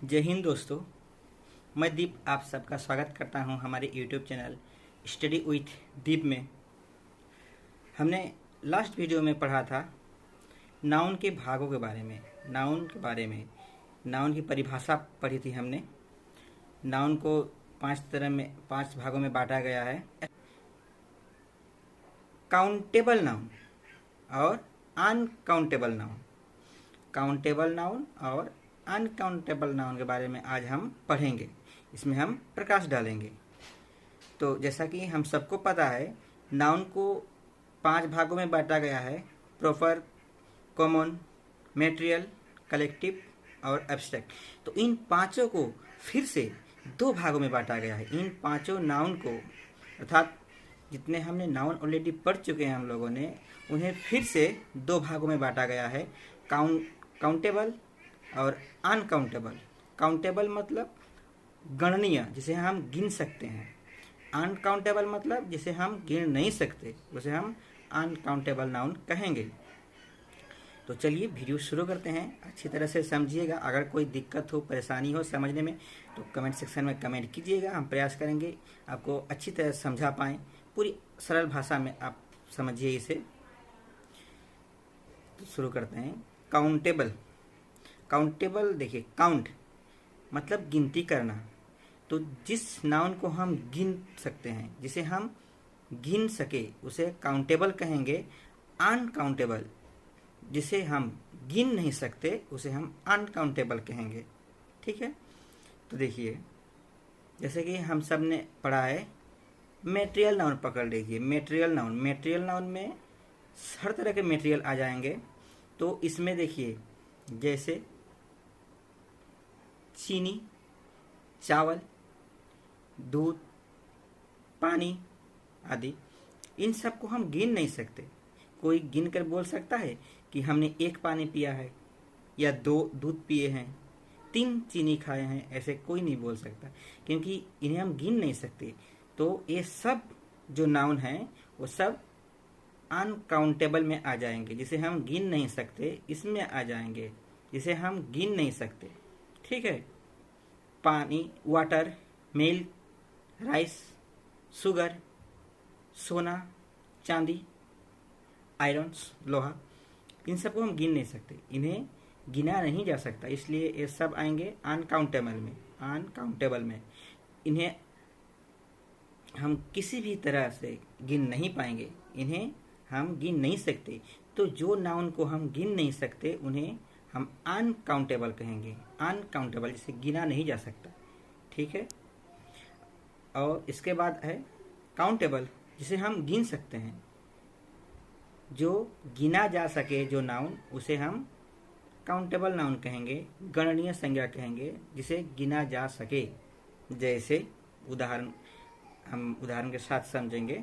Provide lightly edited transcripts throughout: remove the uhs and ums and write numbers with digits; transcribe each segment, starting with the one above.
जय हिंद दोस्तों। मैं दीप आप सबका स्वागत करता हूं हमारे यूट्यूब चैनल स्टडी विथ दीप में। हमने लास्ट वीडियो में पढ़ा था नाउन के भागों के बारे में। नाउन की परिभाषा पढ़ी थी हमने। नाउन को पांच भागों में बांटा गया है। काउंटेबल नाउन और अनकाउंटेबल नाउन। काउंटेबल नाउन और अनकाउंटेबल नाउन के बारे में आज हम पढ़ेंगे। इसमें हम प्रकाश डालेंगे। तो जैसा कि हम सबको पता है, नाउन को 5 भागों में बांटा गया है: प्रॉपर, कॉमन, मैटेरियल, कलेक्टिव और एब्स्ट्रैक्ट। तो इन पांचों को फिर से 2 भागों में बांटा गया है। इन पांचों नाउन को, अर्थात जितने हमने नाउन ऑलरेडी पढ़ चुके हैं हम लोगों ने, उन्हें फिर से 2 भागों में बांटा गया है: काउंटेबल और अनकाउंटेबल। काउंटेबल मतलब गणनीय, जिसे हम गिन सकते हैं। अनकाउंटेबल मतलब जिसे हम गिन नहीं सकते, उसे हम अनकाउंटेबल नाउन कहेंगे। तो चलिए वीडियो शुरू करते हैं। अच्छी तरह से समझिएगा। अगर कोई दिक्कत हो, परेशानी हो समझने में, तो कमेंट सेक्शन में कमेंट कीजिएगा। हम प्रयास करेंगे आपको अच्छी तरह समझा पाएँ। पूरी सरल भाषा में आप समझिए इसे। तो शुरू करते हैं। काउंटेबल देखिए, काउंट मतलब गिनती करना। तो जिस नाउन को हम गिन सकते हैं, जिसे हम गिन सके, उसे काउंटेबल कहेंगे। अनकाउंटेबल जिसे हम गिन नहीं सकते, उसे हम अनकाउंटेबल कहेंगे। ठीक है। तो देखिए, जैसे कि हम सब ने पढ़ा है, मेटेरियल नाउन पकड़ लीजिए। मेटेरियल नाउन में हर तरह के मेटेरियल आ जाएंगे। तो इसमें देखिए, जैसे चीनी, चावल, दूध, पानी आदि, इन सब को हम गिन नहीं सकते। कोई गिन कर बोल सकता है कि हमने 1 पानी पिया है या 2 दूध पिए हैं, 3 चीनी खाए हैं, ऐसे कोई नहीं बोल सकता, क्योंकि इन्हें हम गिन नहीं सकते। तो ये सब जो नाउन हैं वो सब अनकाउंटेबल में आ जाएंगे। जिसे हम गिन नहीं सकते, इसमें आ जाएंगे, जिसे हम गिन नहीं सकते। ठीक है। पानी, वाटर, मिल्क, राइस, शुगर, सोना, चांदी, आयरन, लोहा, इन सबको हम गिन नहीं सकते। इन्हें गिना नहीं जा सकता, इसलिए ये सब आएंगे अनकाउंटेबल में। इन्हें हम किसी भी तरह से गिन नहीं पाएंगे, इन्हें हम गिन नहीं सकते। तो जो नाउन को हम गिन नहीं सकते, उन्हें हम अनकाउंटेबल कहेंगे। अनकाउंटेबल जिसे गिना नहीं जा सकता। ठीक है। और इसके बाद है काउंटेबल, जिसे हम गिन सकते हैं। जो गिना जा सके जो नाउन, उसे हम काउंटेबल नाउन कहेंगे, गणनीय संज्ञा कहेंगे, जिसे गिना जा सके। जैसे हम उदाहरण के साथ समझेंगे।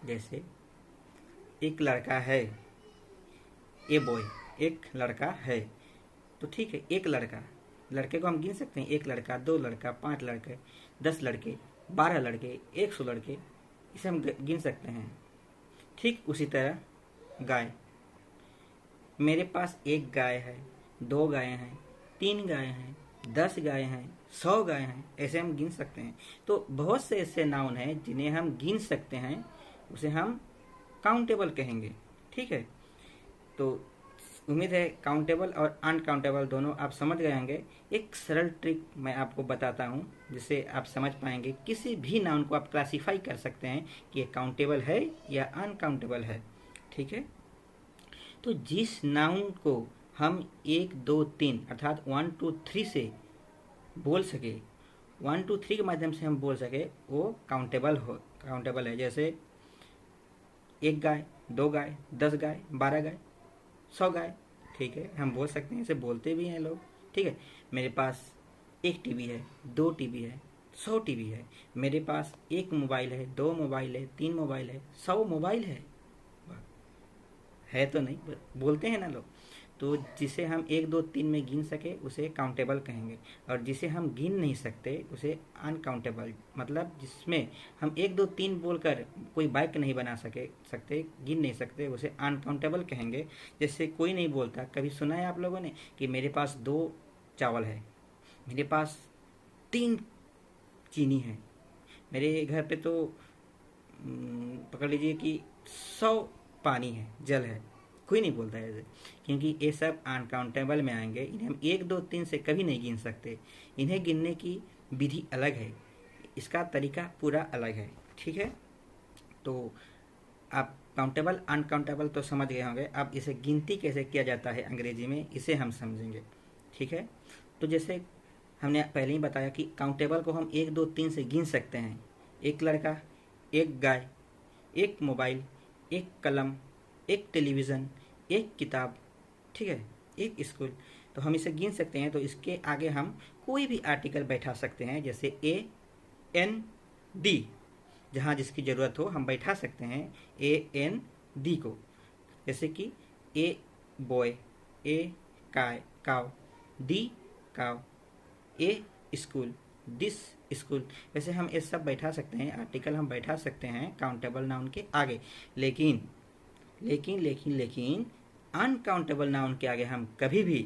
जैसे एक लड़का है, ए बॉय, एक लड़का है। तो ठीक है, एक लड़के को हम गिन सकते हैं। 1 लड़का, 2 लड़का, 5 लड़के, 10 लड़के, 12 लड़के, 100 लड़के, इसे हम गिन सकते हैं। ठीक उसी तरह गाय, मेरे पास 1 गाय है, 2 गाय हैं, 3 गाय हैं, 10 गाय हैं, 100 गाय हैं, ऐसे हम गिन सकते हैं। तो बहुत से ऐसे नाउन हैं जिन्हें हम गिन सकते हैं, उसे हम काउंटेबल कहेंगे। ठीक है। तो उम्मीद है काउंटेबल और अनकाउंटेबल दोनों आप समझ गए होंगे। एक सरल ट्रिक मैं आपको बताता हूं, जिससे आप समझ पाएंगे। किसी भी नाउन को आप क्लासीफाई कर सकते हैं कि ये काउंटेबल है या अनकाउंटेबल है। ठीक है। तो जिस नाउन को हम 1, 2, 3 अर्थात 1, 2, 3 से बोल सके, 1, 2, 3 के माध्यम से हम बोल सके, वो काउंटेबल है। जैसे 1 गाय, 2 गाय, 10 गाय, 12 गाय, 100 गाय। ठीक है, हम बोल सकते हैं, इसे बोलते भी हैं लोग। ठीक है। मेरे पास 1 टीवी है, 2 टीवी है, 100 टीवी है। मेरे पास 1 मोबाइल है, 2 मोबाइल है, 3 मोबाइल है, 100 मोबाइल है तो नहीं, बोलते हैं ना लोग। तो जिसे हम 1, 2, 3 में गिन सके, उसे काउंटेबल कहेंगे। और जिसे हम गिन नहीं सकते, उसे अनकाउंटेबल, मतलब जिसमें हम 1, 2, 3 बोलकर कोई बाइक नहीं बना सकते, गिन नहीं सकते, उसे अनकाउंटेबल कहेंगे। जैसे कोई नहीं बोलता, कभी सुना है आप लोगों ने कि मेरे पास 2 चावल है, मेरे पास 3 चीनी है। मेरे घर पे तो पकड़ लीजिए कि 100 पानी है, जल है। कोई नहीं बोलता है ऐसे, क्योंकि ये सब अनकाउंटेबल में आएंगे। इन्हें हम 1 2 3 से कभी नहीं गिन सकते। इन्हें गिनने की विधि अलग है, इसका तरीका पूरा अलग है। ठीक है, तो आप काउंटेबल अनकाउंटेबल तो समझ गए होंगे। अब इसे गिनती कैसे किया जाता है अंग्रेजी में, इसे हम समझेंगे। ठीक है, तो जैसे हमने पहले ही बताया कि काउंटेबल को हम 1 2 3 से गिन सकते हैं। एक लड़का, एक गाय, एक मोबाइल, एक कलम, एक टेलीविज़न, एक किताब, ठीक है, एक स्कूल। तो हम इसे गिन सकते हैं। तो इसके आगे हम कोई भी आर्टिकल बैठा सकते हैं, जैसे ए एन डी, जहाँ जिसकी ज़रूरत हो हम बैठा सकते हैं ए एन डी को। जैसे कि ए बॉय, ए काय काव, डी काव, ए स्कूल, दिस स्कूल। वैसे हम ये सब बैठा सकते हैं, आर्टिकल हम बैठा सकते हैं काउंटेबल नाउन के आगे। लेकिन लेकिन लेकिन लेकिन अनकाउंटेबल नाउन के आगे हम कभी भी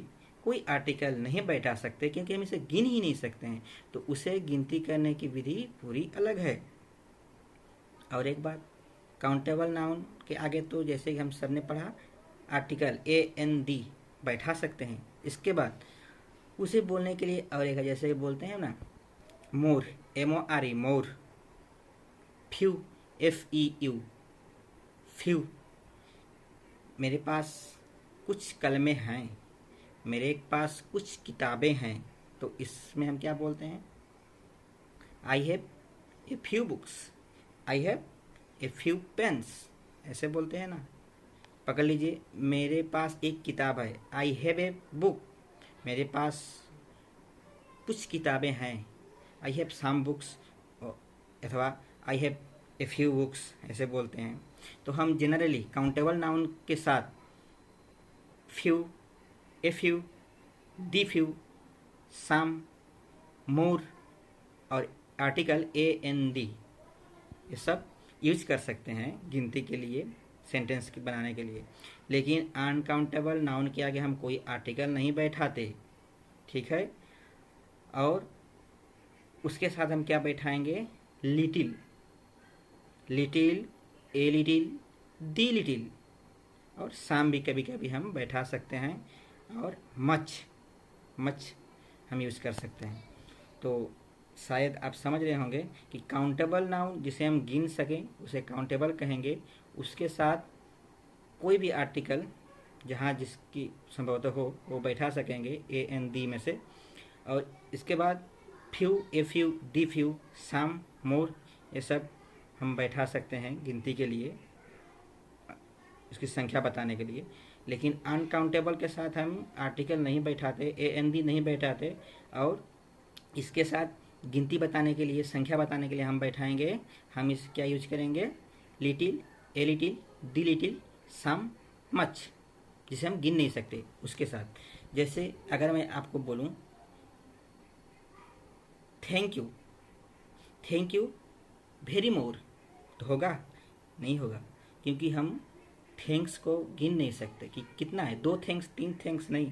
कोई आर्टिकल नहीं बैठा सकते, क्योंकि हम इसे गिन ही नहीं सकते हैं। तो उसे गिनती करने की विधि पूरी अलग है। और एक बात, काउंटेबल नाउन के आगे तो जैसे हम सब ने पढ़ा, आर्टिकल ए एन डी बैठा सकते हैं। इसके बाद उसे बोलने के लिए और एक है, जैसे बोलते हैं ना more, M O R E, more, few, F E U, few. मेरे पास कुछ कलमें हैं, मेरे पास कुछ किताबें हैं। तो इसमें हम क्या बोलते हैं, I have a few books, I have a few pens, ऐसे बोलते हैं ना। पकड़ लीजिए, मेरे पास एक किताब है, आई हैव ए बुक, मेरे पास कुछ किताबें हैं, आई हैव सम बुक्स, अथवा आई हैव ए फ्यू बुक्स, ऐसे बोलते हैं। तो हम जनरली काउंटेबल नाउन के साथ few, a few, the few, some, more और आर्टिकल ए एन डी, ये सब यूज कर सकते हैं गिनती के लिए, सेंटेंस के बनाने के लिए। लेकिन अनकाउंटेबल नाउन के आगे हम कोई आर्टिकल नहीं बैठाते। ठीक है, और उसके साथ हम क्या बैठाएंगे, little, little, a little, the little, और साम भी कभी कभी हम बैठा सकते हैं, और मच, मच हम यूज़ कर सकते हैं। तो शायद आप समझ रहे होंगे कि काउंटेबल नाउन जिसे हम गिन सकें उसे काउंटेबल कहेंगे। उसके साथ कोई भी आर्टिकल जहाँ जिसकी संभवतः हो वो बैठा सकेंगे ए एन दी में से। और इसके बाद few, a few, the few, some, more, ये सब हम बैठा सकते हैं गिनती के लिए, इसकी संख्या बताने के लिए। लेकिन अनकाउंटेबल के साथ हम आर्टिकल नहीं बैठाते, ए एन दी नहीं बैठाते। और इसके साथ गिनती बताने के लिए, संख्या बताने के लिए हम बैठाएंगे, हम इस क्या यूज करेंगे, little, a little, the little, some, much, जिसे हम गिन नहीं सकते उसके साथ। जैसे अगर मैं आपको बोलूं thank you, thank you very more, तो होगा, नहीं होगा, क्योंकि हम थैंक्स को गिन नहीं सकते कि कितना है, 2 थैंक्स, 3 थैंक्स नहीं,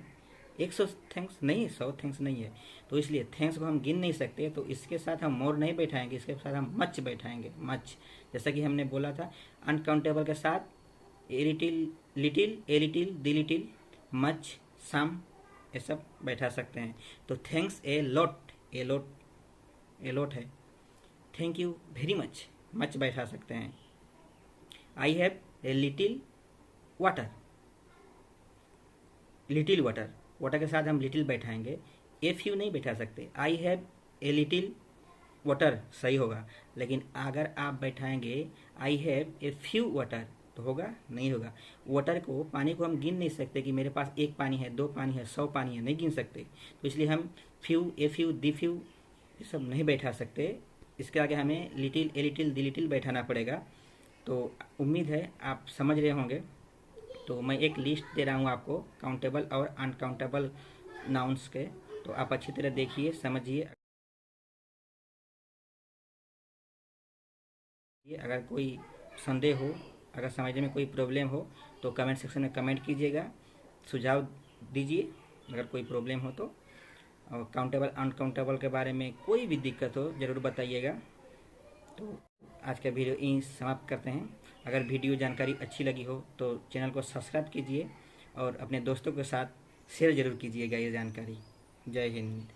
100 थैंक्स नहीं, 100 थैंक्स नहीं है। तो इसलिए थैंक्स को हम गिन नहीं सकते। तो इसके साथ हम मोर नहीं बैठाएंगे, इसके साथ हम मच बैठाएंगे, मच। जैसा कि हमने बोला था, अनकाउंटेबल के साथ a little, little, a little, the little, much, some, ये सब बैठा सकते हैं। तो thanks a lot, a lot, a lot है। Thank you very much, much बैठा सकते हैं। I have a little water, little water, water के साथ हम लिटिल बैठाएंगे, ए फ्यू नहीं बैठा सकते। I have a little water सही होगा, लेकिन अगर आप बैठाएंगे I have a few water, तो होगा, नहीं होगा। वाटर को, पानी को हम गिन नहीं सकते कि मेरे पास 1 पानी है, 2 पानी है, 100 पानी है, नहीं गिन सकते। तो इसलिए हम few, a few, the few, ये सब नहीं बैठा सकते। इसके आगे हमें little, a little, the little बैठाना पड़ेगा। तो उम्मीद है आप समझ रहे होंगे। तो मैं एक लिस्ट दे रहा हूँ आपको काउंटेबल और अनकाउंटेबल नाउन्स के, तो आप अच्छी तरह देखिए, समझिए। अगर कोई संदेह हो, अगर समझने में कोई प्रॉब्लम हो तो कमेंट सेक्शन में कमेंट कीजिएगा, सुझाव दीजिए अगर कोई प्रॉब्लम हो तो। और काउंटेबल अनकाउंटेबल के बारे में कोई भी दिक्कत हो ज़रूर बताइएगा। तो आज का वीडियो यहीं समाप्त करते हैं। अगर वीडियो जानकारी अच्छी लगी हो तो चैनल को सब्सक्राइब कीजिए और अपने दोस्तों के साथ शेयर ज़रूर कीजिएगा ये जानकारी। जय हिंद।